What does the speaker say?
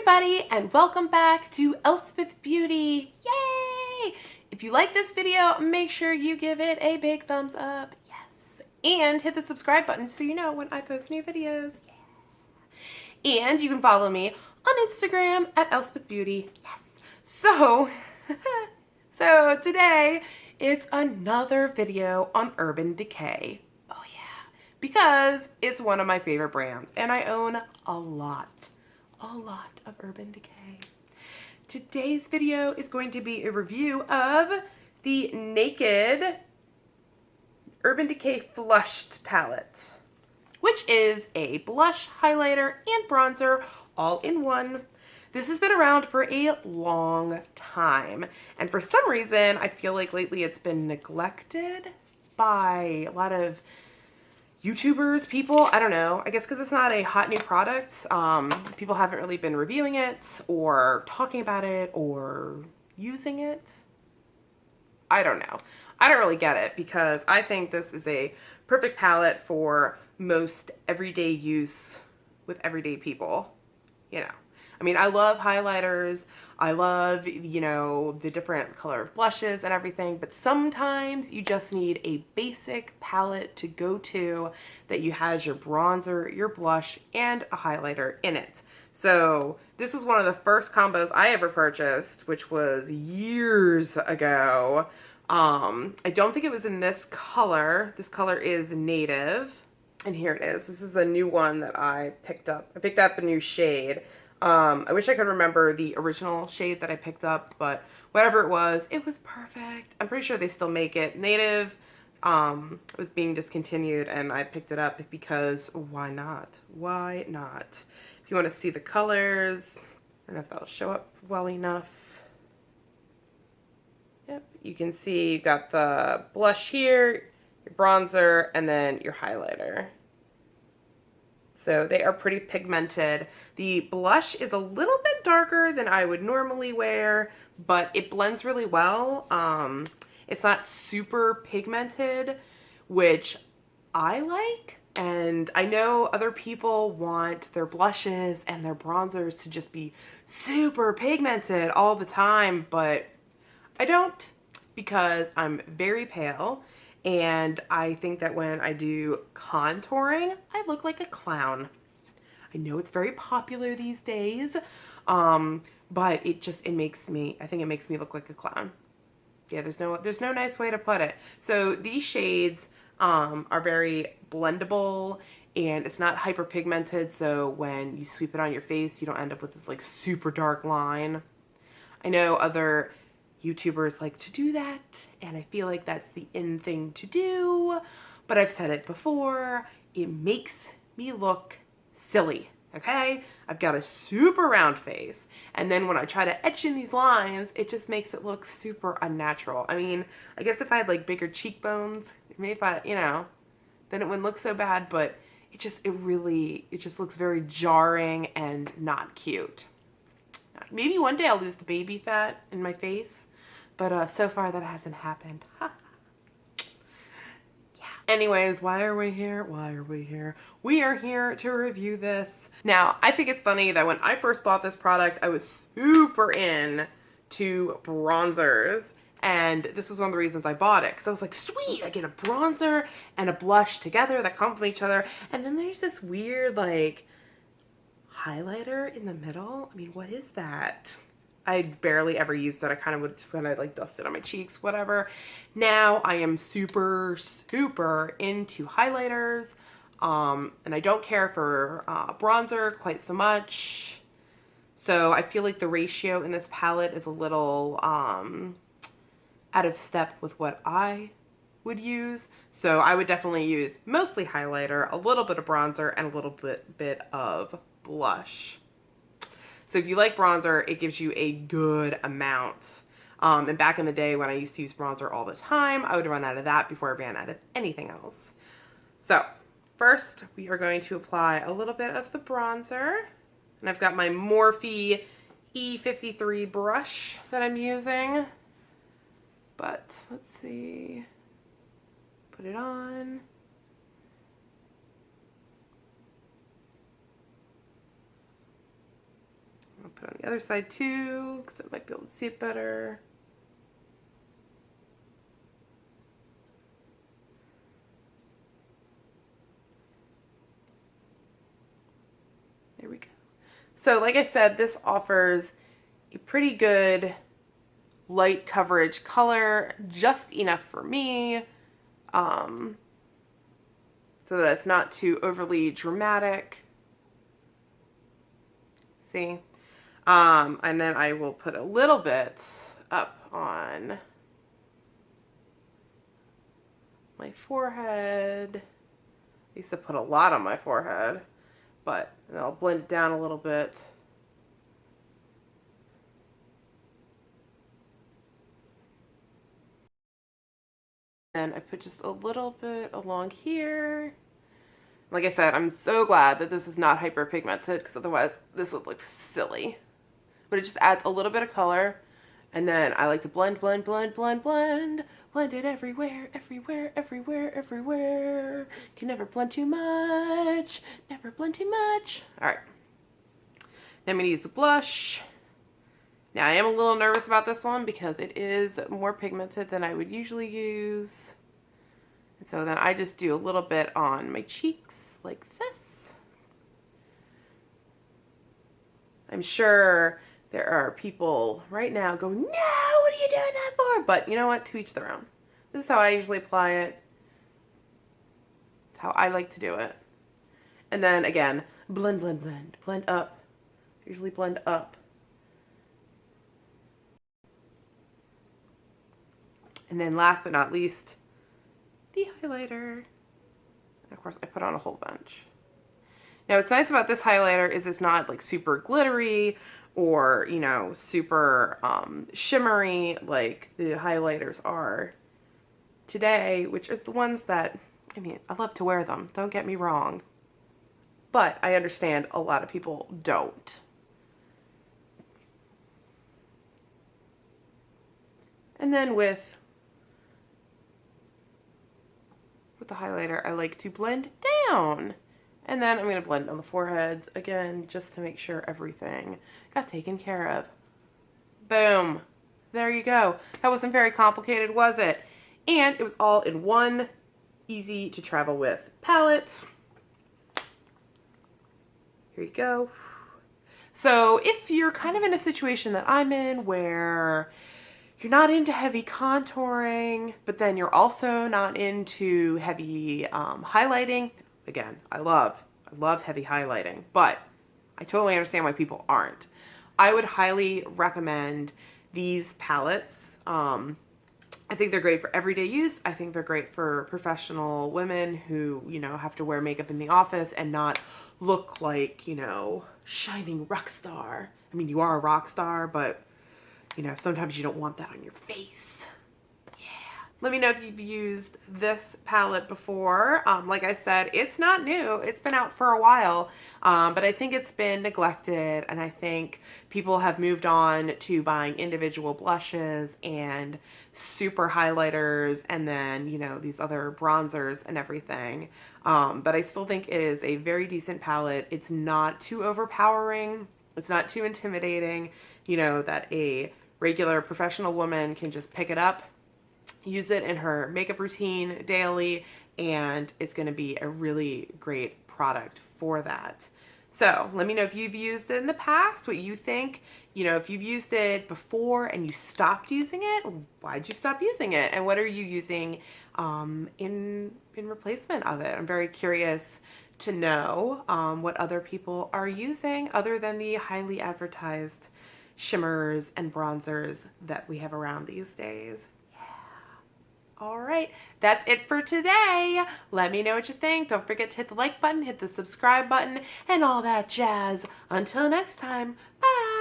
everybody, and welcome back to Elspeth Beauty. Yay! If you like this video, make sure you give it a big thumbs up. Yes. And hit the subscribe button so you know when I post new videos. Yeah. And you can follow me on Instagram at Elspeth Beauty. Yes. So today it's another video on Urban Decay. Oh yeah. Because it's one of my favorite brands and I own a lot of Urban Decay. Today's video is going to be a review of the Naked Urban Decay Flushed palette, which is a blush, highlighter, and bronzer all in one. This has been around for a long time, and for some reason I feel like lately it's been neglected by a lot of YouTubers, people, I don't know. I guess because it's not a hot new product, people haven't really been reviewing it or talking about it or using it. I don't know. I don't really get it because I think this is a perfect palette for most everyday use with everyday people, you know. I mean, I love highlighters. I love, you know, the different color of blushes and everything, but sometimes you just need a basic palette to go to that you has your bronzer, your blush, and a highlighter in it. So this was one of the first combos I ever purchased, which was years ago. I don't think it was in this color. This color is Native, and here it is. This is a new one that I picked up. I picked up a new shade. I wish I could remember the original shade that I picked up, but whatever it was perfect. I'm pretty sure they still make it. Native was being discontinued and I picked it up because why not? Why not? If you want to see the colors, I don't know if that'll show up well enough. Yep, you can see you got the blush here, your bronzer, and then your highlighter. So they are pretty pigmented. The blush is a little bit darker than I would normally wear, but it blends really well. It's not super pigmented, which I like. And I know other people want their blushes and their bronzers to just be super pigmented all the time, but I don't, because I'm very pale. And I think that when I do contouring, I look like a clown. I know it's very popular these days, but I think it makes me look like a clown. Yeah, there's no nice way to put it. So these shades are very blendable and it's not hyperpigmented, so when you sweep it on your face, you don't end up with this like super dark line. I know other YouTubers like to do that, and I feel like that's the in thing to do, but I've said it before, it makes me look silly, okay? I've got a super round face, and then when I try to etch in these lines, it just makes it look super unnatural. I mean, I guess if I had like bigger cheekbones, maybe if I, you know, then it wouldn't look so bad, but it just looks very jarring and not cute. Maybe one day I'll lose the baby fat in my face, but so far that hasn't happened. Yeah. Anyways, why are we here? Why are we here? We are here to review this. Now, I think it's funny that when I first bought this product, I was super into bronzers. And this was one of the reasons I bought it. Because I was like, sweet, I get a bronzer and a blush together that complement each other. And then there's this weird, like, highlighter in the middle. I mean, what is that? I barely ever used it. I kind of would just kind of like dust it on my cheeks, whatever. Now I am super into highlighters, and I don't care for bronzer quite so much. So I feel like the ratio in this palette is a little out of step with what I would use. So I would definitely use mostly highlighter, a little bit of bronzer, and a little bit of blush. So if you like bronzer, it gives you a good amount. And back in the day when I used to use bronzer all the time, I would run out of that before I ran out of anything else. So first we are going to apply a little bit of the bronzer. And I've got my Morphe E53 brush that I'm using. But let's see, put it on. I'll put it on the other side too, because I might be able to see it better. There we go. So like I said, this offers a pretty good light coverage color, just enough for me, so that it's not too overly dramatic. See? And then I will put a little bit up on my forehead. I used to put a lot on my forehead, but I'll blend it down a little bit. And I put just a little bit along here. Like I said, I'm so glad that this is not hyperpigmented, because otherwise this would look silly. But it just adds a little bit of color. And then I like to blend, blend, blend, blend, blend. Blend it everywhere, everywhere, everywhere, everywhere. Can never blend too much. Never blend too much. All right. Then I'm going to use the blush. Now I am a little nervous about this one because it is more pigmented than I would usually use. And so then I just do a little bit on my cheeks like this. I'm sure there are people right now going, no, what are you doing that for? But you know what? To each their own. This is how I usually apply it. It's how I like to do it. And then again, blend, blend, blend. Blend up. Usually blend up. And then last but not least, the highlighter. And of course, I put on a whole bunch. Now, what's nice about this highlighter is it's not like super glittery or, you know, super shimmery like the highlighters are today, which is the ones that, I mean, I love to wear them, don't get me wrong. But I understand a lot of people don't. And then with the highlighter, I like to blend down. And then I'm going to blend on the foreheads again, just to make sure everything got taken care of. Boom. There you go. That wasn't very complicated, was it? And it was all in one easy to travel with palette. Here you go. So if you're kind of in a situation that I'm in where you're not into heavy contouring, but then you're also not into heavy highlighting. Again, I love heavy highlighting, but I totally understand why people aren't. I would highly recommend these palettes. I think they're great for everyday use. I think they're great for professional women who, you know, have to wear makeup in the office and not look like, you know, shining rock star. I mean, you are a rock star, but you know, sometimes you don't want that on your face. Yeah. Let me know if you've used this palette before. Like I said, it's not new. It's been out for a while, but I think it's been neglected, and I think people have moved on to buying individual blushes and super highlighters and then, you know, these other bronzers and everything. But I still think it is a very decent palette. It's not too overpowering. It's not too intimidating, you know, that a regular professional woman can just pick it up, use it in her makeup routine daily, and it's going to be a really great product for that. So let me know if you've used it in the past, what you think. You know, if you've used it before and you stopped using it, why'd you stop using it? And what are you using in replacement of it? I'm very curious to know what other people are using other than the highly advertised shimmers and bronzers that we have around these days. Yeah. All right, that's it for today. Let me know what you think. Don't forget to hit the like button, hit the subscribe button, and all that jazz. Until next time, bye.